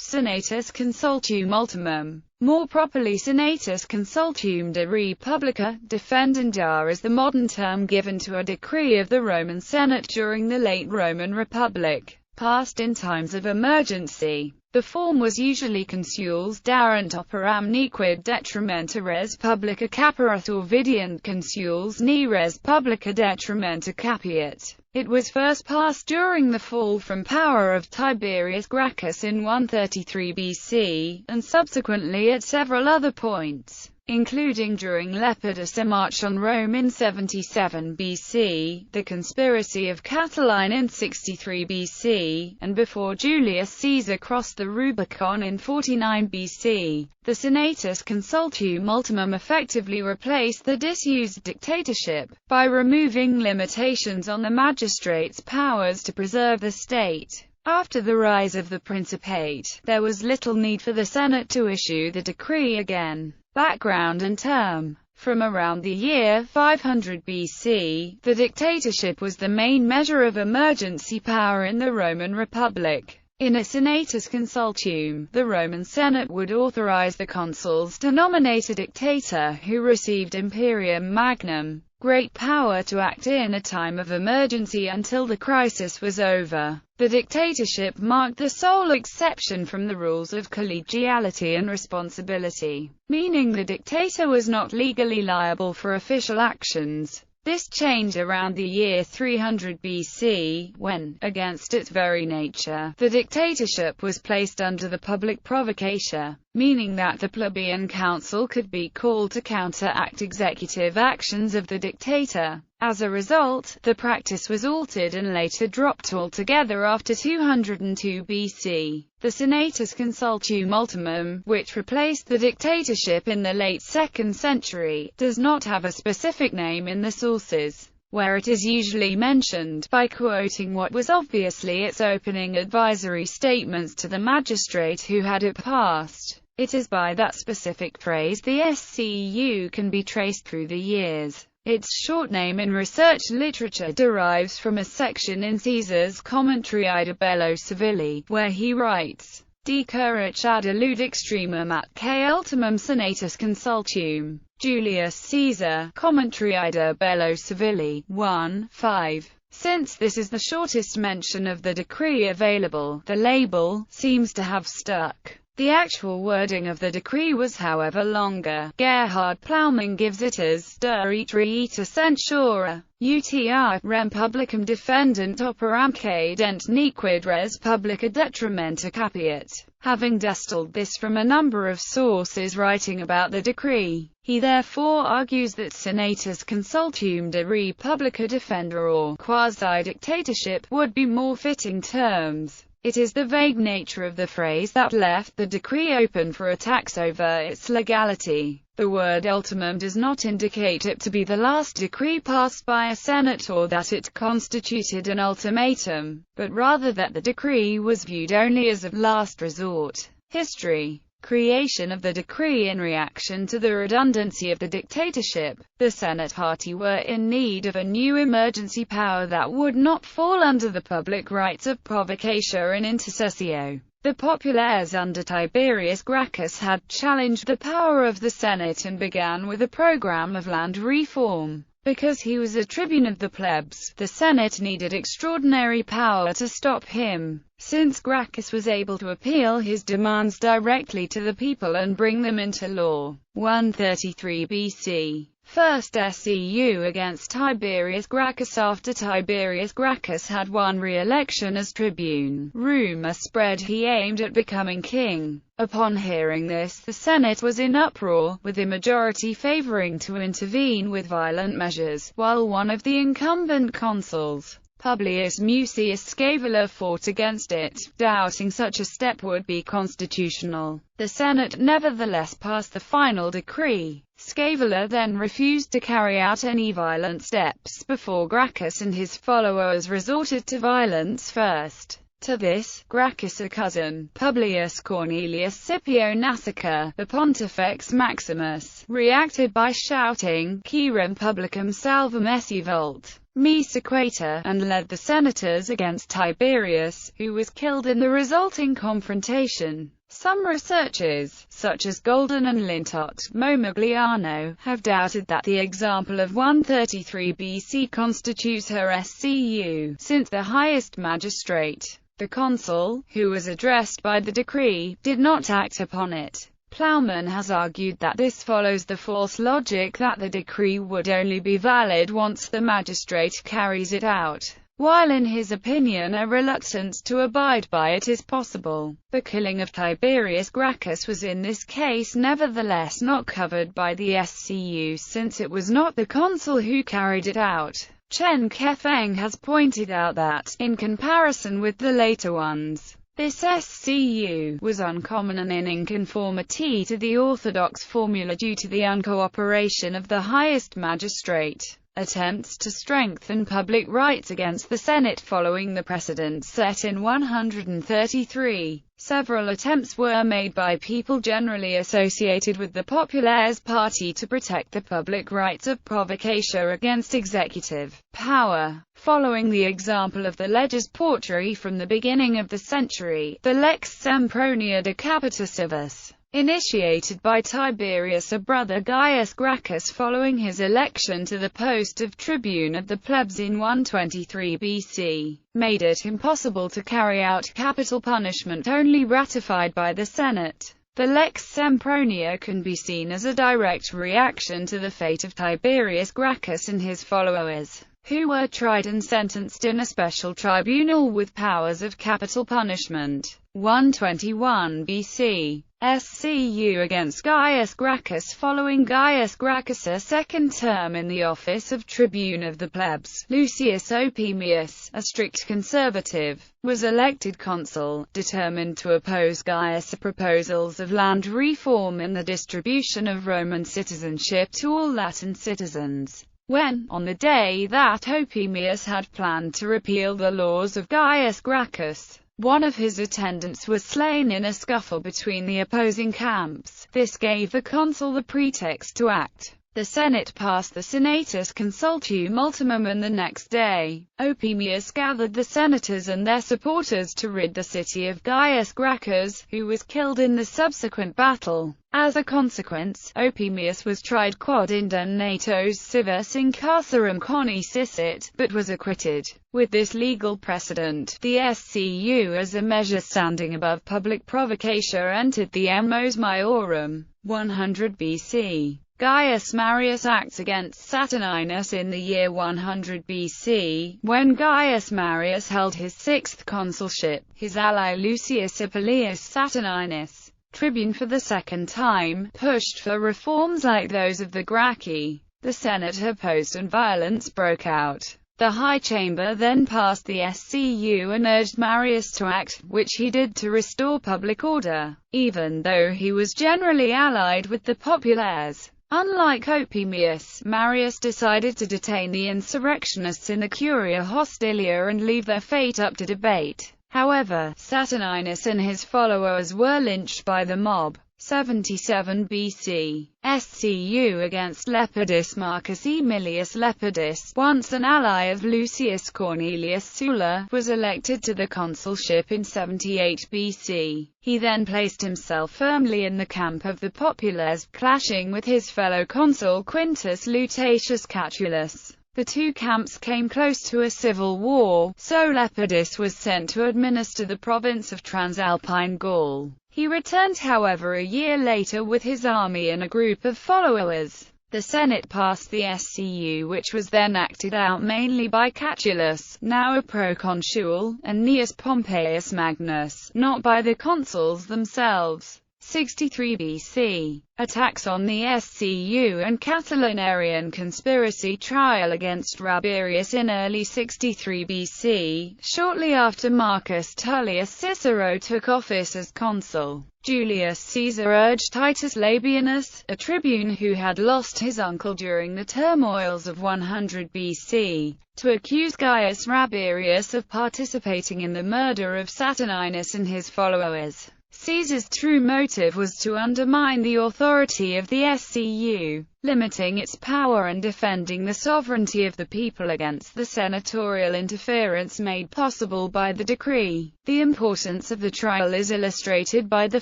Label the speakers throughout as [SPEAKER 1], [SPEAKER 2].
[SPEAKER 1] Senatus consultum ultimum, more properly Senatus consultum de Republica, defendenda is the modern term given to a decree of the Roman Senate during the late Roman Republic, passed in times of emergency. The form was usually consuls darent operam nequid detrimenta res publica capiat or videant consuls ne res publica detrimenta capiat. It was first passed during the fall from power of Tiberius Gracchus in 133 BC, and subsequently at several other points, including during Lepidus' march on Rome in 77 BC, the conspiracy of Catiline in 63 BC, and before Julius Caesar crossed the Rubicon in 49 BC. The Senatus consultum ultimum effectively replaced the disused dictatorship, by removing limitations on the magistrate's powers to preserve the state. After the rise of the Principate, there was little need for the Senate to issue the decree again. Background and term. From around the year 500 BC, the dictatorship was the main measure of emergency power in the Roman Republic. In a Senatus consultum, the Roman Senate would authorize the consuls to nominate a dictator who received imperium magnum, great power to act in a time of emergency until the crisis was over. The dictatorship marked the sole exception from the rules of collegiality and responsibility, meaning the dictator was not legally liable for official actions. This changed around the year 300 BC, when, against its very nature, the dictatorship was placed under the public provocatia, meaning that the plebeian council could be called to counteract executive actions of the dictator. As a result, the practice was altered and later dropped altogether after 202 BC. The Senatus consultum ultimum, which replaced the dictatorship in the late 2nd century, does not have a specific name in the sources, where it is usually mentioned by quoting what was obviously its opening advisory statements to the magistrate who had it passed. It is by that specific phrase the SCU can be traced through the years. Its short name in research literature derives from a section in Caesar's Commentary Ida Bello Civili, where he writes, Decurret ad illud extremum atque ultimum Senatus consultum. Julius Caesar, Commentary Ida Bello Civili, 1:5. Since this is the shortest mention of the decree available, the label seems to have stuck. The actual wording of the decree was however longer. Gerhard Plowman gives it as der Etrita censura, UTR, rem publicum defendant operamque dent nequid res publica detrimenta capiat. Having distilled this from a number of sources writing about the decree, he therefore argues that Senatus consultum de Republica defender or quasi-dictatorship would be more fitting terms. It is the vague nature of the phrase that left the decree open for attacks over its legality. The word ultimum does not indicate it to be the last decree passed by a senate or that it constituted an ultimatum, but rather that the decree was viewed only as a last resort. History. Creation of the decree in reaction to the redundancy of the dictatorship. The Senate party were in need of a new emergency power that would not fall under the public rights of provocatia and intercessio. The populares under Tiberius Gracchus had challenged the power of the Senate and began with a program of land reform. Because he was a tribune of the plebs, the Senate needed extraordinary power to stop him. Since Gracchus was able to appeal his demands directly to the people and bring them into law. 133 BC. First SEU against Tiberius Gracchus. After Tiberius Gracchus had won re-election as tribune, rumor spread he aimed at becoming king. Upon hearing this, the Senate was in uproar, with a majority favoring to intervene with violent measures, while one of the incumbent consuls, Publius Mucius Scaevola, fought against it, doubting such a step would be constitutional. The Senate nevertheless passed the final decree. Scaevola then refused to carry out any violent steps before Gracchus and his followers resorted to violence first. To this, Gracchus' cousin, Publius Cornelius Scipio Nasica, the Pontifex Maximus, reacted by shouting, Quirem publicum salvum esse vult. me sequatur, and led the senators against Tiberius, who was killed in the resulting confrontation. Some researchers, such as Golden and Lintott Momigliano, have doubted that the example of 133 BC constitutes her SCU, since the highest magistrate, the consul, who was addressed by the decree, did not act upon it. Plowman has argued that this follows the false logic that the decree would only be valid once the magistrate carries it out, while in his opinion a reluctance to abide by it is possible. The killing of Tiberius Gracchus was in this case nevertheless not covered by the SCU, since it was not the consul who carried it out. Chen Kefeng has pointed out that, in comparison with the later ones, this SCU was uncommon and in conformity to the orthodox formula due to the uncooperation of the highest magistrate. Attempts to strengthen public rights against the Senate following the precedent set in 133. Several attempts were made by people generally associated with the Populares Party to protect the public rights of provocateur against executive power. Following the example of the leges Portrii from the beginning of the century, the Lex Sempronia de Capita Civis, initiated by Tiberius, a brother Gaius Gracchus following his election to the post of tribune of the plebs in 123 BC, made it impossible to carry out capital punishment only ratified by the Senate. The Lex Sempronia can be seen as a direct reaction to the fate of Tiberius Gracchus and his followers, who were tried and sentenced in a special tribunal with powers of capital punishment. 121 BC. SCU against Gaius Gracchus. Following Gaius Gracchus' second term in the office of tribune of the plebs, Lucius Opimius, a strict conservative, was elected consul, determined to oppose Gaius' proposals of land reform and the distribution of Roman citizenship to all Latin citizens. When, on the day that Opimius had planned to repeal the laws of Gaius Gracchus, one of his attendants was slain in a scuffle between the opposing camps. This gave the consul the pretext to act. The Senate passed the Senatus consultum ultimum, and the next day, Opimius gathered the senators and their supporters to rid the city of Gaius Gracchus, who was killed in the subsequent battle. As a consequence, Opimius was tried quod indemnatos civis in carcerum coni cicit, but was acquitted. With this legal precedent, the SCU as a measure standing above public provocateur entered the Mos Maiorum. 100 BC. Gaius Marius acts against Saturninus in the year 100 BC, when Gaius Marius held his sixth consulship. His ally Lucius Hippolyus Saturninus, tribune for the second time, pushed for reforms like those of the Gracchi. The Senate opposed and violence broke out. The High Chamber then passed the SCU and urged Marius to act, which he did to restore public order, even though he was generally allied with the Populares. Unlike Opimius, Marius decided to detain the insurrectionists in the Curia Hostilia and leave their fate up to debate. However, Saturninus and his followers were lynched by the mob. 77 BC. SCU against Lepidus. Marcus Aemilius Lepidus, once an ally of Lucius Cornelius Sulla, was elected to the consulship in 78 BC. He then placed himself firmly in the camp of the Populares, clashing with his fellow consul Quintus Lutatius Catulus. The two camps came close to a civil war, so Lepidus was sent to administer the province of Transalpine Gaul. He returned however a year later with his army and a group of followers. The Senate passed the SCU, which was then acted out mainly by Catulus, now a proconsul, and Gnaeus Pompeius Magnus, not by the consuls themselves. 63 BC. Attacks on the SCU and Catilinarian conspiracy trial against Rabirius in early 63 BC, shortly after Marcus Tullius Cicero took office as consul. Julius Caesar urged Titus Labienus, a tribune who had lost his uncle during the turmoils of 100 BC, to accuse Gaius Rabirius of participating in the murder of Saturninus and his followers. Caesar's true motive was to undermine the authority of the SCU, limiting its power and defending the sovereignty of the people against the senatorial interference made possible by the decree. The importance of the trial is illustrated by the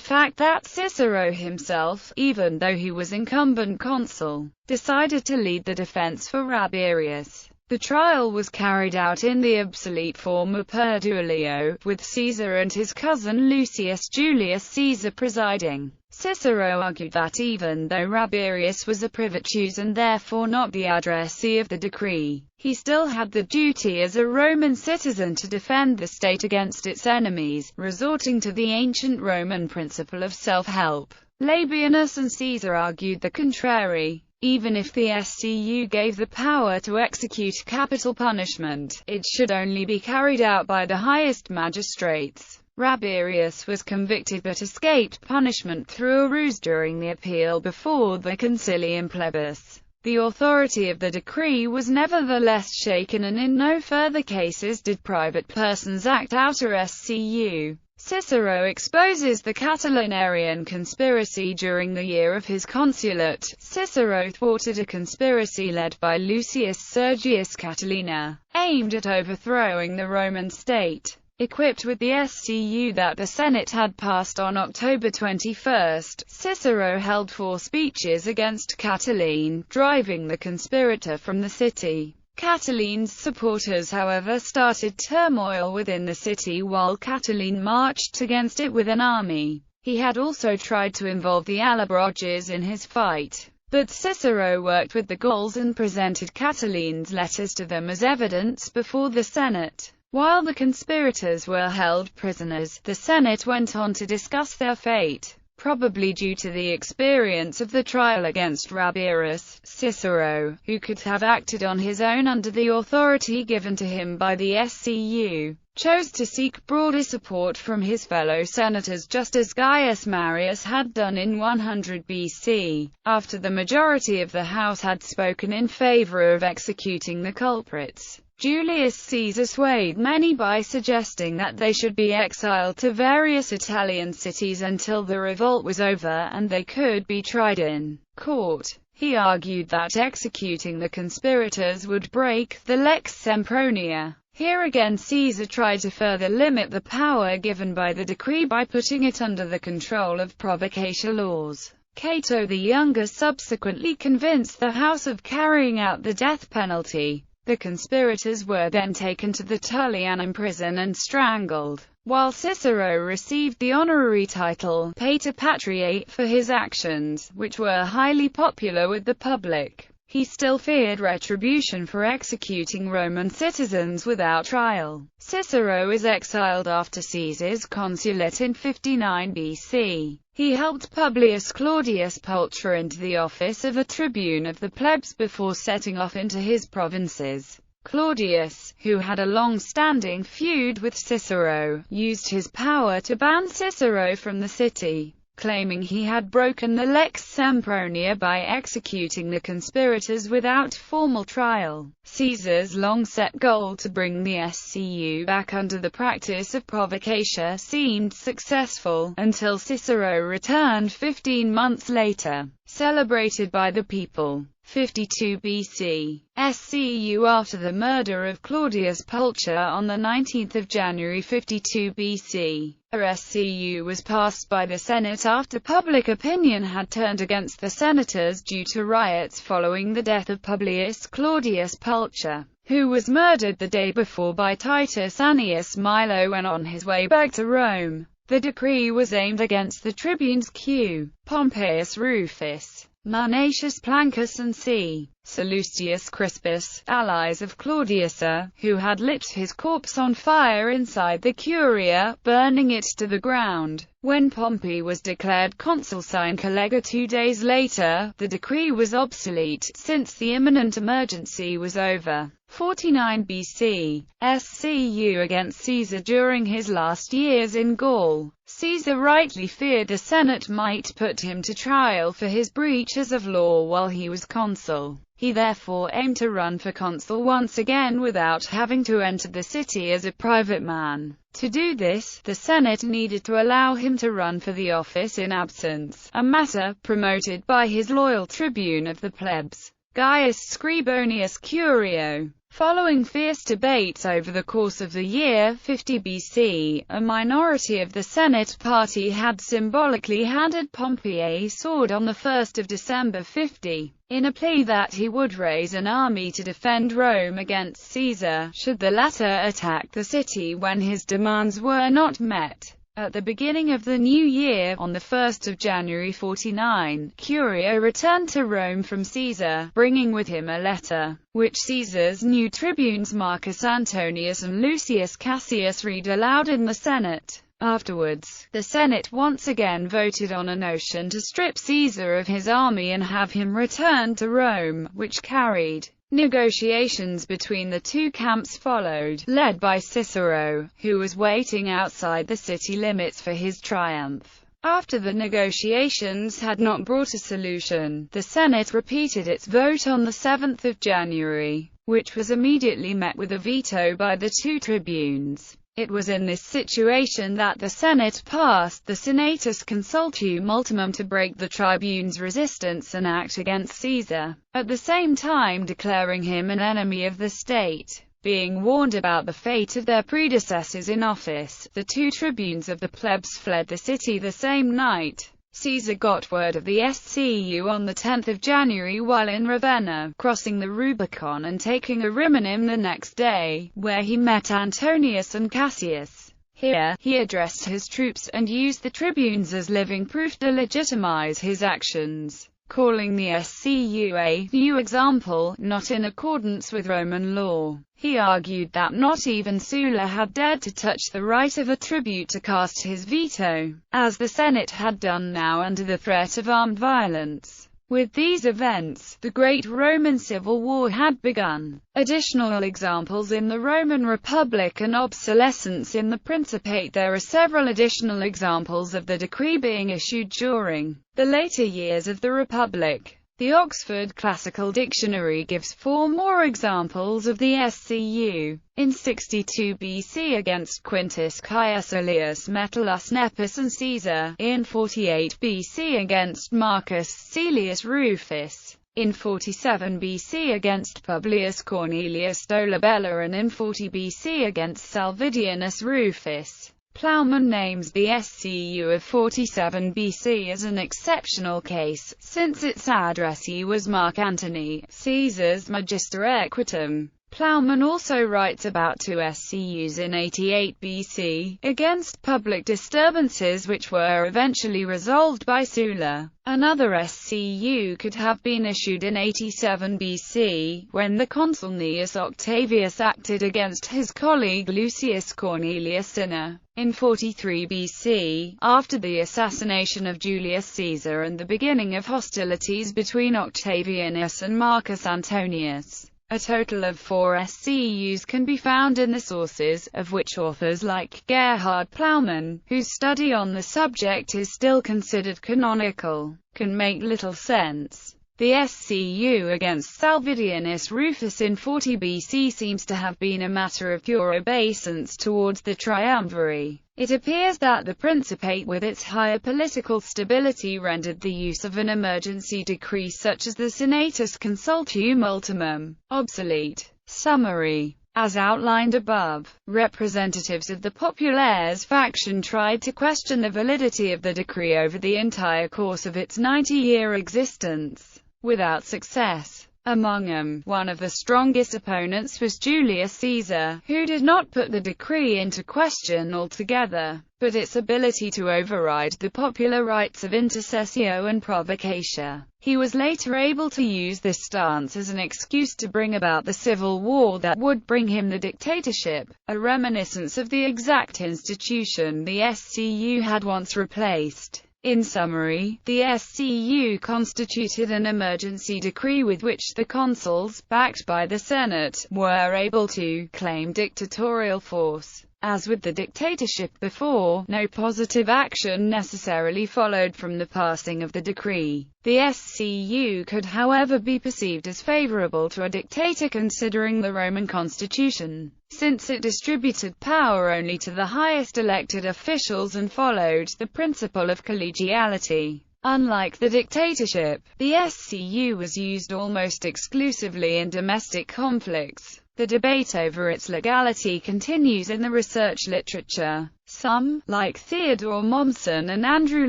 [SPEAKER 1] fact that Cicero himself, even though he was incumbent consul, decided to lead the defense for Rabirius. The trial was carried out in the obsolete form of per duello, with Caesar and his cousin Lucius Julius Caesar presiding. Cicero argued that even though Rabirius was a privatus and therefore not the addressee of the decree, he still had the duty as a Roman citizen to defend the state against its enemies, resorting to the ancient Roman principle of self-help. Labienus and Caesar argued the contrary. Even if the SCU gave the power to execute capital punishment, it should only be carried out by the highest magistrates. Rabirius was convicted but escaped punishment through a ruse during the appeal before the Concilium Plebis. The authority of the decree was nevertheless shaken, and in no further cases did private persons act out or SCU. Cicero exposes the Catilinarian conspiracy during the year of his consulate. Cicero thwarted a conspiracy led by Lucius Sergius Catilina, aimed at overthrowing the Roman state. Equipped with the SCU that the Senate had passed on October 21, Cicero held 4 speeches against Catiline, driving the conspirator from the city. Catiline's supporters, however, started turmoil within the city while Catiline marched against it with an army. He had also tried to involve the Allobroges in his fight, but Cicero worked with the Gauls and presented Catiline's letters to them as evidence before the Senate. While the conspirators were held prisoners, the Senate went on to discuss their fate. Probably due to the experience of the trial against Rabirius, Cicero, who could have acted on his own under the authority given to him by the SCU, chose to seek broader support from his fellow senators, just as Gaius Marius had done in 100 BC, after the majority of the House had spoken in favor of executing the culprits. Julius Caesar swayed many by suggesting that they should be exiled to various Italian cities until the revolt was over and they could be tried in court. He argued that executing the conspirators would break the lex sempronia. Here again Caesar tried to further limit the power given by the decree by putting it under the control of provocation laws. Cato the Younger subsequently convinced the House of carrying out the death penalty. The conspirators were then taken to the Tullianum prison and strangled, while Cicero received the honorary title Pater Patriae for his actions, which were highly popular with the public. He still feared retribution for executing Roman citizens without trial. Cicero is exiled after Caesar's consulate in 59 BC. He helped Publius Claudius Pulcher into the office of a tribune of the plebs before setting off into his provinces. Clodius, who had a long-standing feud with Cicero, used his power to ban Cicero from the city, claiming he had broken the lex sempronia by executing the conspirators without formal trial. Caesar's long-set goal to bring the SCU back under the practice of provocation seemed successful, until Cicero returned 15 months later, celebrated by the people. 52 BC. SCU after the murder of Claudius Pulcher on 19 January 52 BC. A SCU was passed by the Senate after public opinion had turned against the senators due to riots following the death of Publius Claudius Pulcher, who was murdered the day before by Titus Annius Milo when on his way back to Rome. The decree was aimed against the tribunes Q. Pompeius Rufus, Marcius Plancus and C. Sallustius Crispus, allies of Claudius, who had lit his corpse on fire inside the Curia, burning it to the ground. When Pompey was declared consul sine collega 2 days later, the decree was obsolete, since the imminent emergency was over. 49 BC. SCU against Caesar during his last years in Gaul. Caesar rightly feared the Senate might put him to trial for his breaches of law while he was consul. He therefore aimed to run for consul once again without having to enter the city as a private man. To do this, the Senate needed to allow him to run for the office in absence, a matter promoted by his loyal tribune of the plebs, Gaius Scribonius Curio. Following fierce debates over the course of the year 50 BC, a minority of the Senate party had symbolically handed Pompey a sword on the 1st of December 50, in a plea that he would raise an army to defend Rome against Caesar, should the latter attack the city when his demands were not met. At the beginning of the new year, on the 1st of January 49, Curio returned to Rome from Caesar, bringing with him a letter, which Caesar's new tribunes Marcus Antonius and Lucius Cassius read aloud in the Senate. Afterwards, the Senate once again voted on a motion to strip Caesar of his army and have him returned to Rome, which carried. Negotiations between the two camps followed, led by Cicero, who was waiting outside the city limits for his triumph. After the negotiations had not brought a solution, the Senate repeated its vote on the 7th of January, which was immediately met with a veto by the two tribunes. It was in this situation that the Senate passed the Senatus consultum ultimum to break the tribune's resistance and act against Caesar, at the same time declaring him an enemy of the state. Being warned about the fate of their predecessors in office, the two tribunes of the plebs fled the city the same night. Caesar got word of the SCU on the 10th of January while in Ravenna, crossing the Rubicon and taking Ariminum the next day, where he met Antonius and Cassius. Here, he addressed his troops and used the tribunes as living proof to legitimize his actions, calling the SCU a new example, not in accordance with Roman law. He argued that not even Sulla had dared to touch the right of a tribune to cast his veto, as the Senate had done now under the threat of armed violence. With these events, the Great Roman Civil War had begun. Additional examples in the Roman Republic and obsolescence in the Principate. There are several additional examples of the decree being issued during the later years of the Republic. The Oxford Classical Dictionary gives 4 more examples of the SCU. In 62 BC against Quintus Caius Aelius Metellus Nepos and Caesar. In 48 BC against Marcus Caelius Rufus. In 47 BC against Publius Cornelius Dolabella and in 40 BC against Salvidianus Rufus. Plowman names the SCU of 47 BC as an exceptional case, since its addressee was Mark Antony, Caesar's Magister Equitum. Plowman also writes about 2 SCUs in 88 BC, against public disturbances which were eventually resolved by Sulla. Another SCU could have been issued in 87 BC, when the consul Gnaeus Octavius acted against his colleague Lucius Cornelius Cinna. In 43 BC, after the assassination of Julius Caesar and the beginning of hostilities between Octavianus and Marcus Antonius. A total of 4 SCUs can be found in the sources, of which authors like Gerhard Plowman, whose study on the subject is still considered canonical, can make little sense. The SCU against Salvidianus Rufus in 40 BC seems to have been a matter of pure obeisance towards the triumvirate. It appears that the Principate with its higher political stability rendered the use of an emergency decree such as the Senatus consultum ultimum obsolete. Summary. As outlined above, representatives of the populares faction tried to question the validity of the decree over the entire course of its 90-year existence, without success. Among them, one of the strongest opponents was Julius Caesar, who did not put the decree into question altogether, but its ability to override the popular rights of intercessio and provocatia. He was later able to use this stance as an excuse to bring about the civil war that would bring him the dictatorship, a reminiscence of the exact institution the SCU had once replaced. In summary, the SCU constituted an emergency decree with which the consuls, backed by the Senate, were able to claim dictatorial force. As with the dictatorship before, no positive action necessarily followed from the passing of the decree. The SCU could however be perceived as favorable to a dictator considering the Roman constitution, since it distributed power only to the highest elected officials and followed the principle of collegiality. Unlike the dictatorship, the SCU was used almost exclusively in domestic conflicts. The debate over its legality continues in the research literature. Some, like Theodore Mommsen and Andrew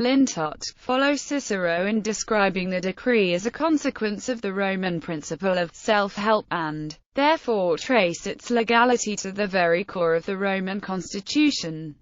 [SPEAKER 1] Lintott, follow Cicero in describing the decree as a consequence of the Roman principle of self-help and, therefore, trace its legality to the very core of the Roman constitution.